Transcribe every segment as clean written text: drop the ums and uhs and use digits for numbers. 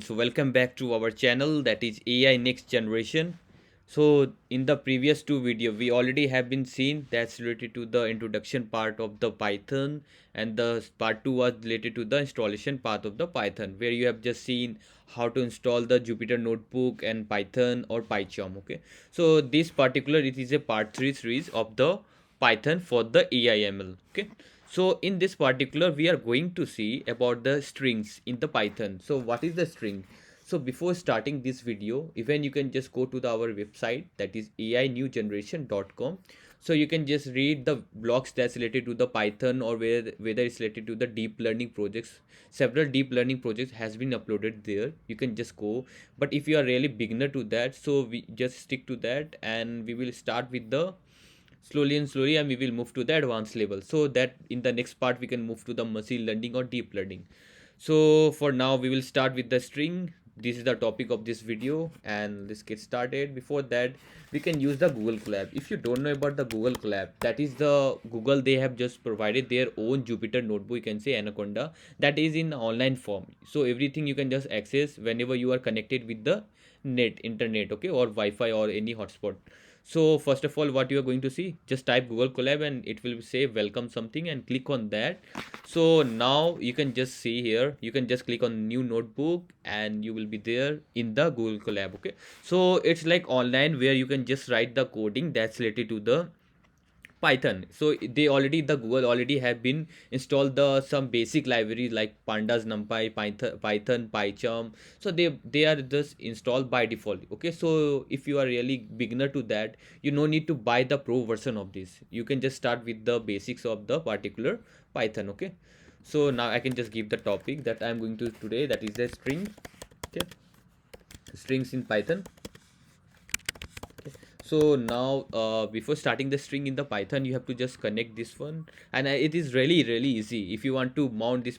So welcome back to our channel, that is AI Next Generation. So in the previous two video we already have been seen that's related to the introduction part of the Python, and the part 2 was related to the installation part of the Python, where you have just seen how to install the Jupyter Notebook and Python or PyCharm. Okay, so this particular, it is a part 3 series of the Python for the AIML. Okay, so in this particular we are going to see about the strings in the Python. So what is the string? So before starting this video, even you can just go to our website, that is ainewgeneration.com. So you can just read the blogs that's related to the Python, or whether it's related to the deep learning projects. Several deep learning projects has been uploaded there. You can just go. But if you are really beginner to that, so we just stick to that, and we will start with the slowly, and we will move to the advanced level, so that in the next part we can move to the machine learning or deep learning. So for now we will start with the string. This is the topic of this video, and let's get started. Before that, we can use the Google Colab. If you don't know about the Google Colab, that is the Google, they have just provided their own Jupyter notebook, you can say Anaconda, that is in online form. So everything you can just access whenever you are connected with the internet, okay, or Wi-Fi or any hotspot. So first of all, what you are going to see, just type Google Colab and it will say welcome something, and click on that. So now you can just see here, you can just click on new notebook and you will be there in the Google Colab. Okay, so it's like online, where you can just write the coding that's related to the Python. So they already, the Google already have been installed the some basic libraries like Pandas, NumPy, Python, PyCharm. So they are just installed by default. Okay, so if you are really beginner to that, you no need to buy the pro version of this. You can just start with the basics of the particular Python. Okay, so now I can just give the topic that I'm going to today, that is the string. Okay, strings in Python. So now before starting the string in the Python, you have to just connect this one, and it is really easy. If you want to mount this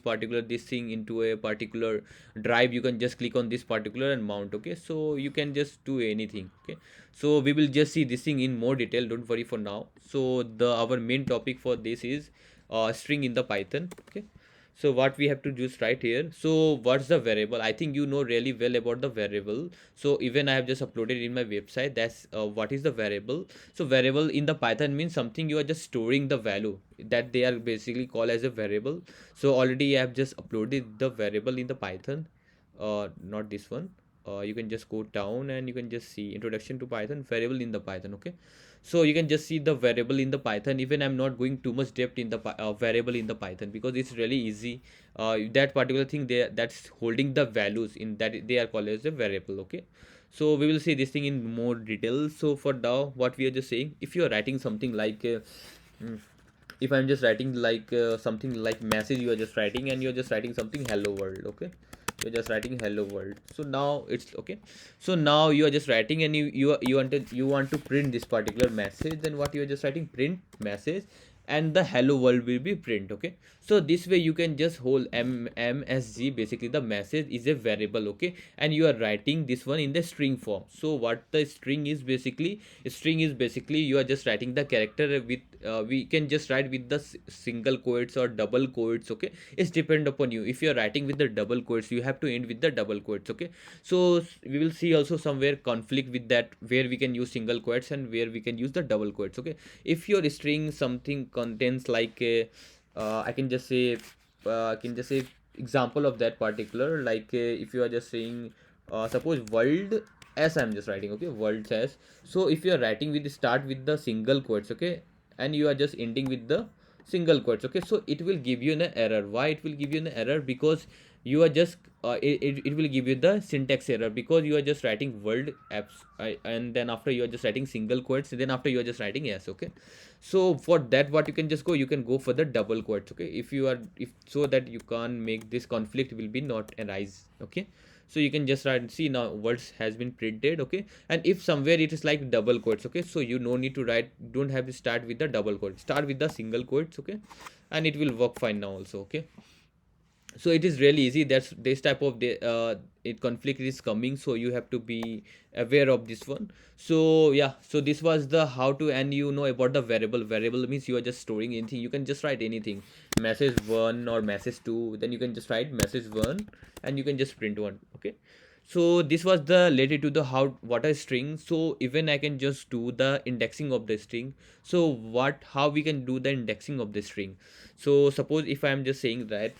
thing into a particular drive, you can just click on this particular and mount. Okay, so you can just do anything. Okay, so we will just see this thing in more detail, don't worry for now. So the our main topic for this is string in the Python. Okay, so what we have to do is right here. So what's the variable? I think you know really well about the variable. So even I have just uploaded in my website, that's what is the variable. So variable in the Python means something you are just storing the value, that they are basically called as a variable. So already I have just uploaded the variable in the Python, not this one. You can just go down and you can just see introduction to Python, variable in the Python. Okay, so you can just see the variable in the Python. Even I'm not going too much depth in the variable in the Python, because it's really easy. That particular thing there, that's holding the values in that, they are called as a variable. Okay, so we will see this thing in more detail. So for now, what we are just saying, if you are writing something like mm, if I'm just writing like something like message, you are just writing, and you're just writing something hello world. Okay, you're just writing hello world. So now it's okay. So now you are just writing, and you want to print this particular message. Then what you are just writing, print message, and the hello world will be print. Okay, so this way you can just hold msg, basically the message is a variable. Okay, and you are writing this one in the string form. So what the string is basically, you are just writing the character with we can just write with the single quotes or double quotes. Okay, it's depend upon you. If you are writing with the double quotes, you have to end with the double quotes. Okay, so we will see also somewhere conflict with that, where we can use single quotes and where we can use the double quotes. Okay, if your string something contains like a I can just say example of that particular, like if you are just saying suppose world as I'm just writing. Okay, world says. So if you are writing with start with the single quotes, okay, and you are just ending with the single quotes. Okay, so it will give you an error. Why it will give you an error? Because you are just it will give you the syntax error, because you are just writing world apps, and then after you are just writing single quotes, then after you are just writing yes. Okay, so for that, what you can just go, you can go for the double quotes. Okay, if you are, if so that you can't make this conflict will be not arise. Okay, so you can just write, see now words has been printed. Okay, and if somewhere it is like double quotes, okay, so you no need to write, don't have to start with the double quotes, start with the single quotes. Okay, and it will work fine now also. Okay, so it is really easy. That's this type of the it conflict is coming, so you have to be aware of this one. So yeah, so this was the how to, and you know about the variable. Variable means you are just storing anything, you can just write anything. message 1 or message 2, then you can just write message 1 and you can just print 1. Okay, so this was the related to the how what a string. So even I can just do the indexing of the string. So what how we can do the indexing of the string? So suppose if I am just saying that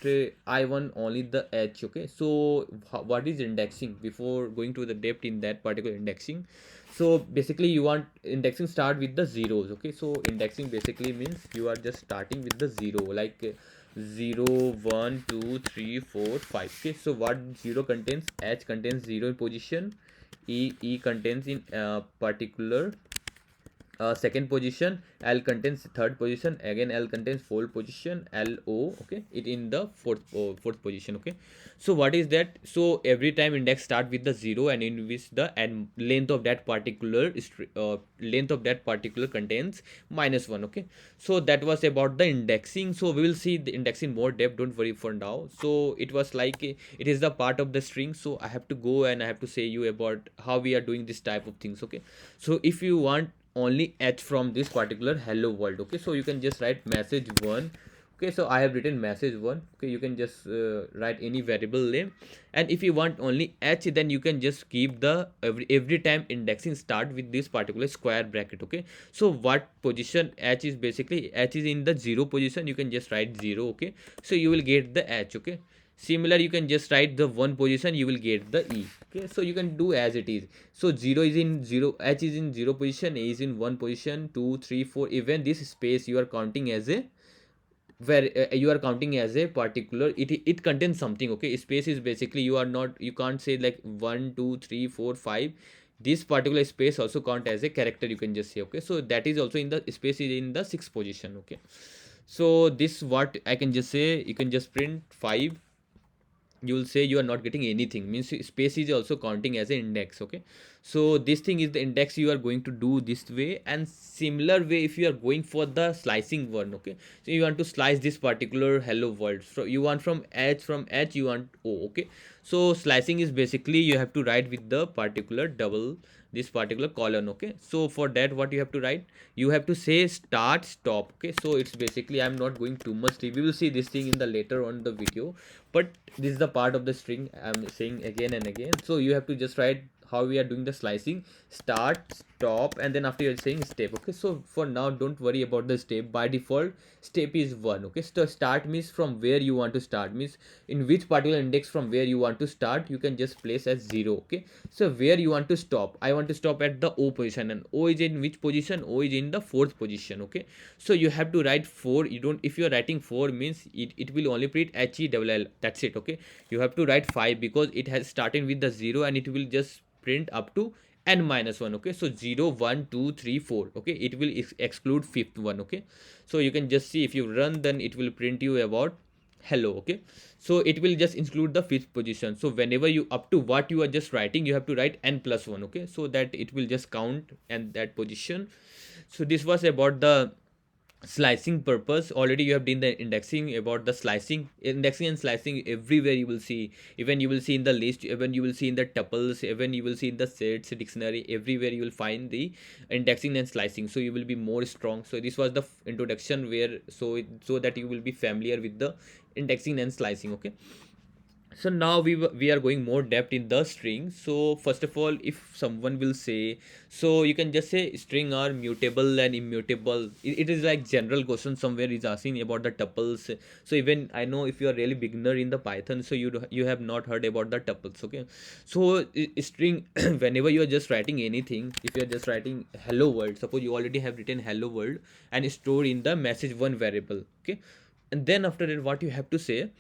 I want only the h. Okay, so what is indexing? Before going to the depth in that particular indexing, so basically you want indexing start with the zeros. Okay, so indexing basically means you are just starting with the zero, like 0 1 2 3 4 5. Okay, so what 0 contains? H contains 0 in position, e contains in particular second position, L contains third position, again L contains fourth position, LO. Okay, it in the fourth position. Okay, so what is that? So every time index start with the 0 and in which the and length of that particular length of that particular contains -1. Okay, so that was about the indexing. So we will see the indexing more depth, don't worry for now. So it was like it is the part of the string, so I have to go and I have to say you about how we are doing this type of things. Okay, so if you want only h from this particular hello world, okay, so you can just write message 1. Okay, so I have written message 1. Okay, you can just write any variable name, and if you want only h, then you can just keep the every time indexing start with this particular square bracket. Okay, so what position h is? Basically h is in the 0 position, you can just write 0. Okay, so you will get the h. Okay, similar you can just write the 1 position, you will get the e. Okay, so you can do as it is. So 0 is in 0, h is in 0 position, a is in 1 position, 2 3 4. Even this space you are counting as a where you are counting as a particular, it contains something. Okay, space is basically you are not, you can't say like 1 2 3 4 5. This particular space also count as a character, you can just say. Okay, so that is also in the space is in the sixth position. Okay, so this what I can just say, you can just print 5. You will say you are not getting anything, means space is also counting as an index. Okay, so this thing is the index you are going to do this way. And similar way if you are going for the slicing one. Okay, so you want to slice this particular hello world, so you want from h you want o. Okay, so slicing is basically you have to write with the particular double this particular colon. Okay, so for that what you have to write, you have to say start stop. Okay, so it's basically I'm not going too much deep, we will see this thing in the later on the video, but this is the part of the string I'm saying again and again. So you have to just write how we are doing the slicing, start stop, and then after you're saying step. Okay, so for now don't worry about the step. By default step is 1. Okay, so start means from where you want to start, means in which particular index from where you want to start, you can just place as 0. Okay, so where you want to stop, I want to stop at the o position, and o is in which position? O is in the fourth position. Okay, so you have to write 4. You don't, if you're writing 4 means it will only print HELL, that's it. Okay, you have to write 5 because it has started with the 0 and it will just print up to n minus 1. Okay, so 0 1 2 3 4. Okay, it will exclude fifth one. Okay, so you can just see if you run, then it will print you about hello. Okay, so it will just include the fifth position. So whenever you up to what you are just writing, you have to write n plus 1. Okay, so that it will just count and that position. So this was about the slicing purpose. Already you have done the indexing. About the slicing, indexing and slicing, everywhere you will see, even you will see in the list, even you will see in the tuples, even you will see in the sets dictionary, everywhere you will find the indexing and slicing, so you will be more strong. So this was the introduction where so that you will be familiar with the indexing and slicing. Okay, so now we are going more depth in the string. So first of all, if someone will say, so you can just say string are mutable and immutable. It is like general question somewhere is asking about the tuples. So even I know if you are really beginner in the Python, so you have not heard about the tuples. Okay, so string whenever you are just writing anything, if you are just writing hello world, suppose you already have written hello world and stored in the message one variable. Okay, and then after that what you have to say,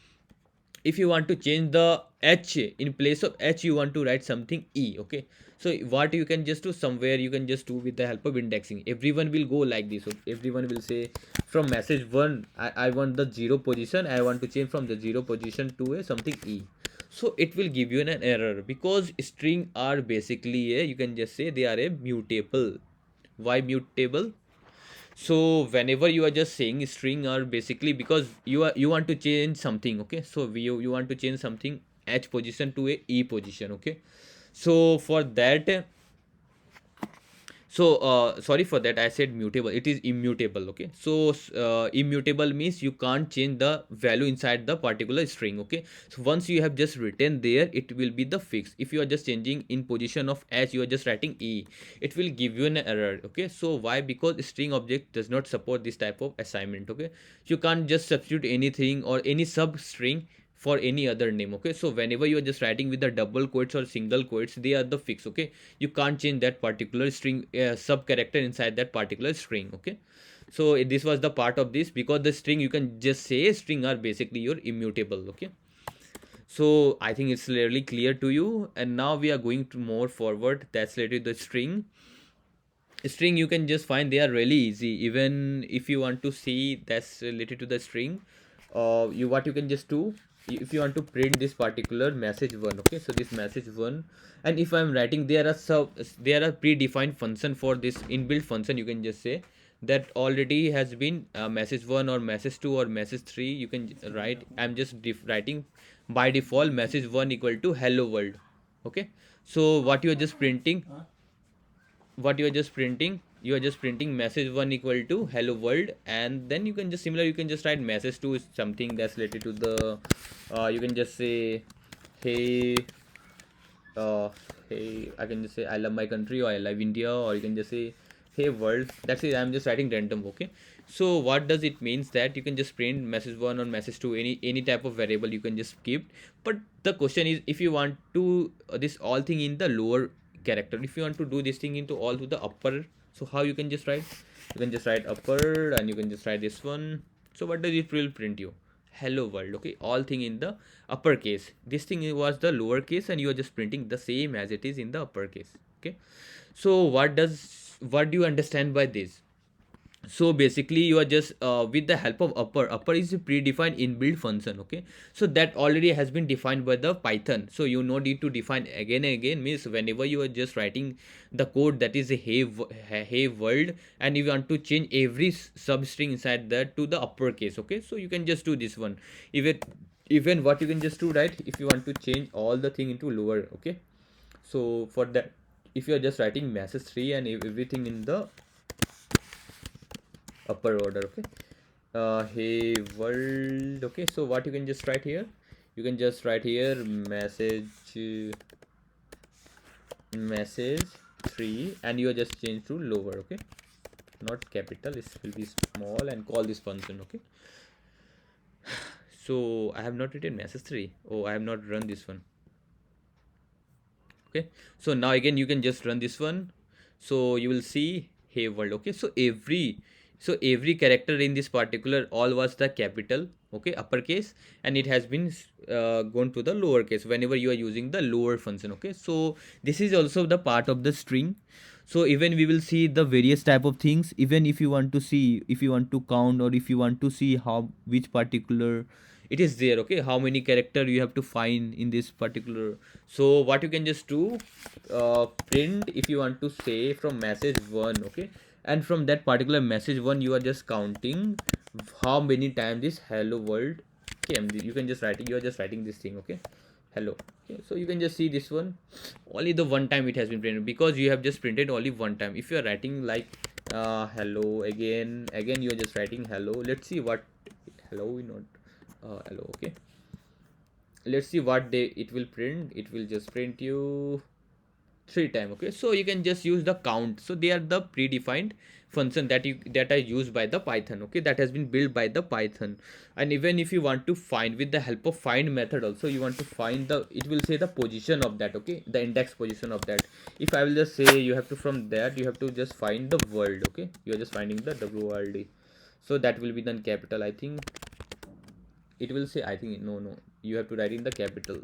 if you want to change the h, in place of h you want to write something e. Okay, so what you can just do, somewhere you can just do with the help of indexing. Everyone will go like this. So everyone will say from message 1 I want the 0 position, I want to change from the 0 position to a something e. So it will give you an error because string are basically a, you can just say they are a mutable. Why mutable? So whenever you are just saying string are basically because you want to change something. Okay, so you want to change something h position to a e position. Okay, so for that So sorry for that, I said mutable, it is immutable. Okay, so immutable means you can't change the value inside the particular string. Okay, so once you have just written there, it will be the fix. If you are just changing in position of as you are just writing e, it will give you an error. Okay, so why? Because string object does not support this type of assignment. Okay, you can't just substitute anything or any substring for any other name. Okay, so whenever you are just writing with the double quotes or single quotes, they are the fix. Okay, you can't change that particular string sub character inside that particular string. Okay, so this was the part of this, because the string, you can just say string are basically your immutable. Okay, so I think it's really clear to you. And now we are going to more forward, that's related to the string. You can just find they are really easy. Even if you want to see that's related to the string, you what you can just do, if you want to print this particular message one. Okay, so this message one, and if I'm writing, there are predefined function for this inbuilt function. You can just say that already has been message one or message two or message three. You can write, I'm just writing by default message one equal to hello world. Okay, so what you are just printing, you are just printing message one equal to hello world. And then you can just similar, you can just write message two is something that's related to the you can just say hey uh, hey, I can just say I love my country, or I love India, or you can just say hey world. That's it, I'm just writing random. Okay, so what does it means that you can just print message one or message two, any type of variable you can just keep. But the question is, if you want to this all thing in the lower character, if you want to do this thing into all to the upper, so how you can just write, you can just write upper, and you can just write this one. So what does it will print you? Hello world. Okay, all thing in the uppercase, this thing was the lowercase, and you are just printing the same as it is in the uppercase. Okay, so what do you understand by this? So basically you are just with the help of upper is a predefined inbuilt function. Okay, so that already has been defined by the Python, so you no need to define again and again. Means whenever you are just writing the code that is a hey world, and you want to change every substring inside that to the uppercase. Okay, so you can just do this one. Even what you can just do, right, if you want to change all the thing into lower. Okay, so for that, if you are just writing message 3 and everything in the upper order. Okay, hey world. Okay, so what you can just write here, you can just write here message 3, and you are just change to lower. Okay, not capital, it will be small, and call this function. Okay, so I have not written message 3. Oh, I have not run this one. Okay, so now again you can just run this one, so you will see hey world. Okay, so every character in this particular all was the capital. Okay, uppercase, and it has been gone to the lowercase whenever you are using the lower function. Okay, so this is also the part of the string. So even we will see the various type of things. Even if you want to see, if you want to count, or if you want to see how which particular it is there. Okay, how many character you have to find in this particular. So what you can just do, print if you want to say from message 1. Okay, and from that particular message 1 you are just counting how many times this hello world came. You can just writing, you are just writing this thing. Okay, hello. Okay, so you can just see this one, only the one time it has been printed, because you have just printed only one time. If you are writing like hello again you are just writing hello. Let's see what hello, not hello. Okay, let's see what day it will print. It will just print you 3 times. Okay, so you can just use the count. So they are the predefined function that are used by the Python. Okay, that has been built by the Python. And even if you want to find with the help of find method also, you want to find the, it will say the position of that. Okay, the index position of that. If I will just say, you have to, from that you have to just find the world. Okay, you are just finding the WRD, so that will be done capital. I think it will say, I think no, you have to write in the capital.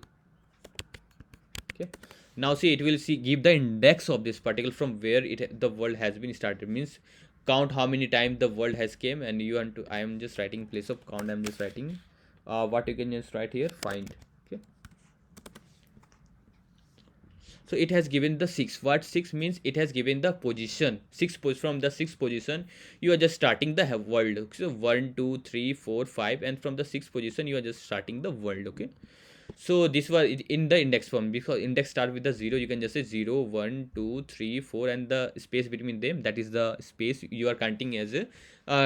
Okay, now see, it will see give the index of this particle from where it the world has been started. Means count how many times the world has came, and you want to, I am just writing place of count, I'm just writing what you can just write here, find. Okay, so it has given the 6. What 6 means? It has given the position 6. From the 6th position you are just starting the world. So 1 2 3 4 5, and from the 6th position you are just starting the world. Okay, So this was in the index form, because index start with the 0. You can just say 0, 1, 2, 3, 4, and the space between them, that is the space you are counting as a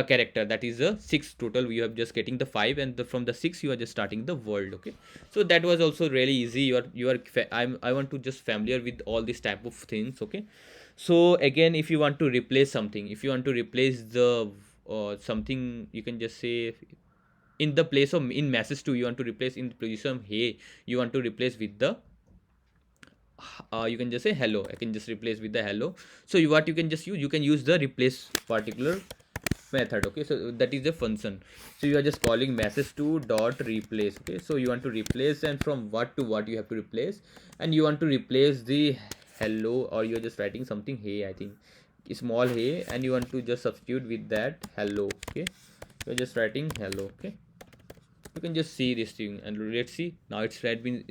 character. That is a 6 total. You have just getting the 5, and from the 6 you are just starting the world. Okay, so that was also really easy. I want to just familiar with all these type of things. Okay, so again, if you want to replace something, if you want to replace the something, you can just say in the place of, in message 2 you want to replace, in the position of hey, you want to replace with the you can just say hello. I can just replace with the hello. So what you can just use, you can use the replace particular method. Okay, so that is the function. So you are just calling message to dot replace. Okay, so you want to replace, and from what to what you have to replace, and you want to replace the hello, or you're just writing something hey, I think small hey, and you want to just substitute with that hello. Okay, you're just writing hello. Okay, you can just see this thing, and let's see now it's right been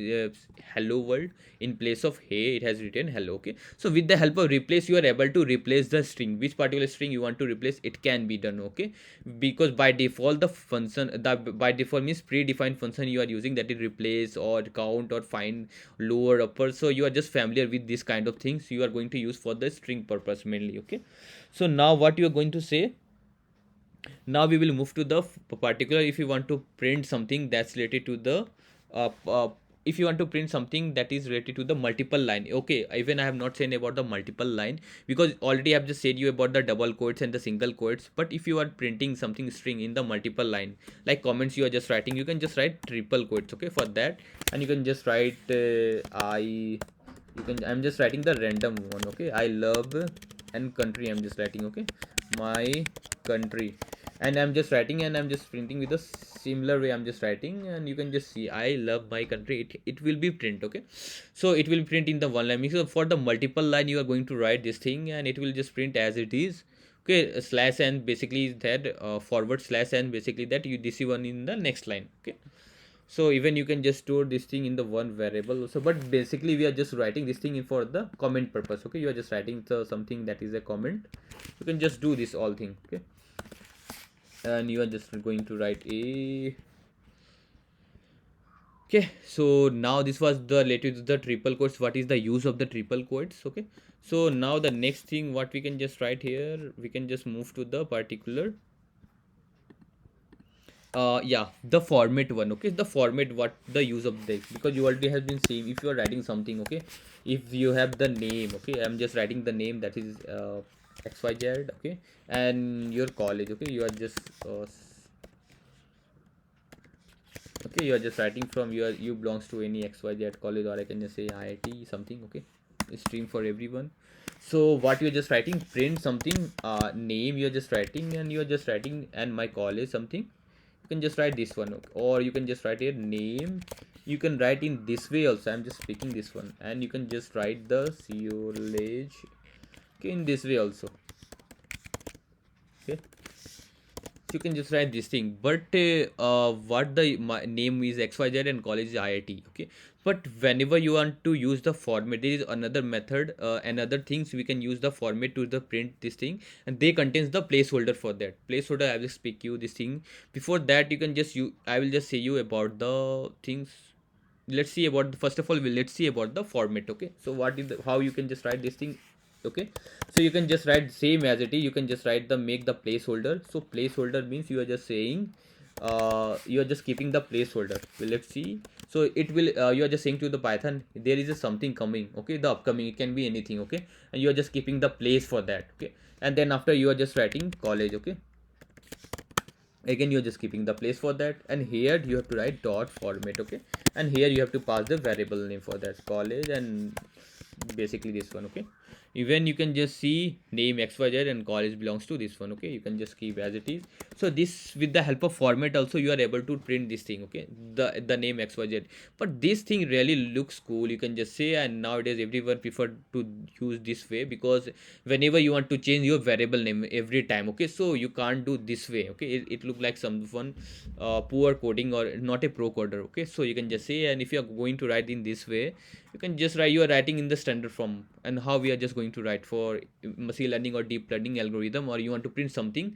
hello world. In place of hey, it has written hello. Okay, so with the help of replace, you are able to replace the string, which particular string you want to replace. It can be done. Okay, because by default the function, the by default means predefined function you are using, that is replace or count or find, lower, upper. So you are just familiar with this kind of things you are going to use for the string purpose mainly. Okay, so now what you are going to say, now we will move to the particular, if you want to print something that's related to the uh, uh, if you want to print something that is related to the multiple line. Okay, even I have not said about the multiple line, because already I have just said you about the double quotes and the single quotes. But if you are printing something string in the multiple line, like comments you are just writing, you can just write triple quotes. Okay, for that, and you can just write I'm just writing the random one. Okay, I love and country, I'm just writing. Okay, my country, and I'm just writing, and I'm just printing with a similar way. I'm just writing, and you can just see I love my country. It will be print. Okay, so it will print in the one line. So for the multiple line, you are going to write this thing, and it will just print as it is. Okay, slash and basically that forward slash, and basically that you this one in the next line. Okay, so even you can just store this thing in the one variable also, but basically we are just writing this thing in for the comment purpose. Okay, you are just writing something that is a comment. You can just do this all thing. Okay, and you are just going to write a. Okay, so now this was the related to the triple quotes. What is the use of the triple quotes? Okay, so now the next thing what we can just write here, we can just move to the particular yeah, the format one. Okay, the format, what the use of this, because you already has been saying if you are writing something. Okay, if you have the name. Okay, I'm just writing the name, that is XYZ. Okay, and your college. Okay, you are just okay, you are just writing from your, you belongs to any XYZ college, or I can just say IIT something. Okay, stream for everyone. So what you're just writing, print something name you're just writing, and you're just writing and my college something. You can just write this one. Okay, or you can just write a name. You can write in this way also. I'm just speaking this one, and you can just write the college. Okay, in this way also. Okay, you can just write this thing. But what the name is XYZ and college is IIT. Okay, but whenever you want to use the format, there is another method, another things we can use the format to the print this thing, and they contains the placeholder. For that placeholder I will speak you this thing. Before that, you can just you I will just say you about the things. Let's see about first of all, let's see about the format. Okay, so what is the, how you can just write this thing. Okay, so you can just write same as it is. You can just write the make the placeholder. So placeholder means you are just saying you are just keeping the placeholder. Well, let's see. So it will you are just saying to the Python there is a something coming. Okay, the upcoming, it can be anything. Okay, and you are just keeping the place for that. Okay, and then after you are just writing college. Okay, again you're just keeping the place for that, and here you have to write dot format. Okay, and here you have to pass the variable name for that college, and basically this one. Okay, even you can just see name XYZ and college belongs to this one. Okay, you can just keep as it is. So this, with the help of format also, you are able to print this thing. Okay, the name XYZ. But this thing really looks cool, you can just say, and nowadays everyone prefer to use this way, because whenever you want to change your variable name every time. Okay, so you can't do this way. Okay, it look like someone poor coding or not a pro coder. Okay, so you can just say, and if you are going to write in this way, you can just write, you are writing in the render from, and how we are just going to write for machine learning or deep learning algorithm, or you want to print something,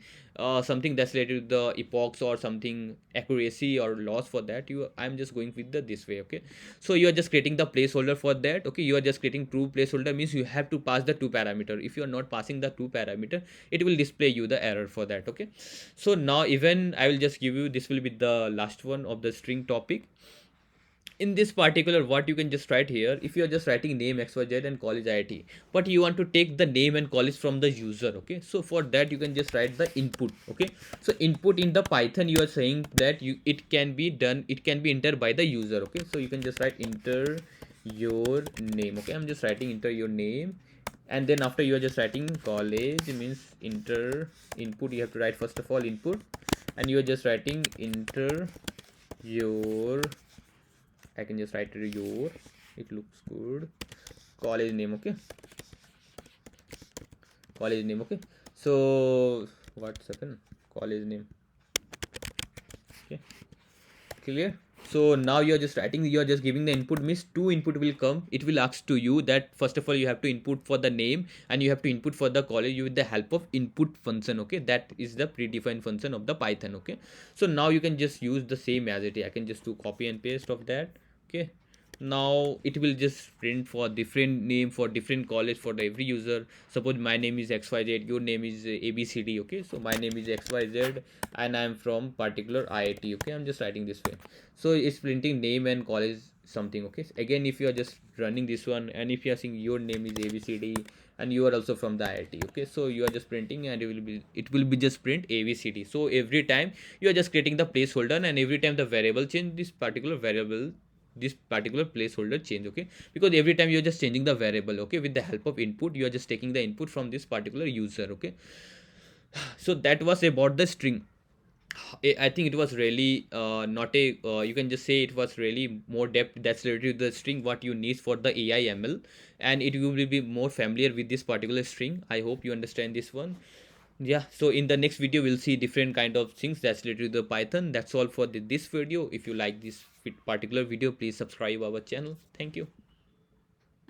something that's related to the epochs or something accuracy or loss. For that, I'm just going with the this way. Okay, so you are just creating the placeholder for that. Okay, you are just creating true placeholder, means you have to pass the two parameter. If you are not passing the two parameter, it will display you the error for that. Okay, so now even I will just give you, this will be the last one of the string topic. In this particular, what you can just write here, if you are just writing name xyz and college IIT, but you want to take the name and college from the user. Okay, so for that you can just write the input. Okay, so input in the Python, you are saying that it can be done, it can be entered by the user. Okay, so you can just write enter your name. Okay, I'm just writing enter your name, and then after you are just writing college, means enter input, you have to write first of all input, and you are just writing enter your, I can just write your, it looks good, college name. Okay, college name. Okay, so what second, college name. Okay, clear. So now you're just writing, you're just giving the input, means two input will come. It will ask to you that first of all you have to input for the name, and you have to input for the college with the help of input function. Okay, that is the predefined function of the Python. Okay, so now you can just use the same as it is. I can just do copy and paste of that. Okay, now it will just print for different name for different college for every user. Suppose my name is xyz, your name is abcd. Okay, so my name is xyz and I'm from particular IIT. Okay, I'm just writing this way, so it's printing name and college something. Okay, again if you are just running this one, and if you are saying your name is abcd and you are also from the IIT. Okay, so you are just printing, and it will be just print abcd. So every time you are just creating the placeholder, and every time the variable change, this particular variable, this particular placeholder change. Okay, because every time you're just changing the variable. Okay, with the help of input, you are just taking the input from this particular user. Okay, so that was about the string. I think it was really not a you can just say it was really more depth that's related to the string what you need for the AI ML, and it will be more familiar with this particular string. I hope you understand this one. Yeah, so in the next video we'll see different kind of things that's related to the Python. That's all for this video. If you like this particular video, please subscribe our channel. Thank you.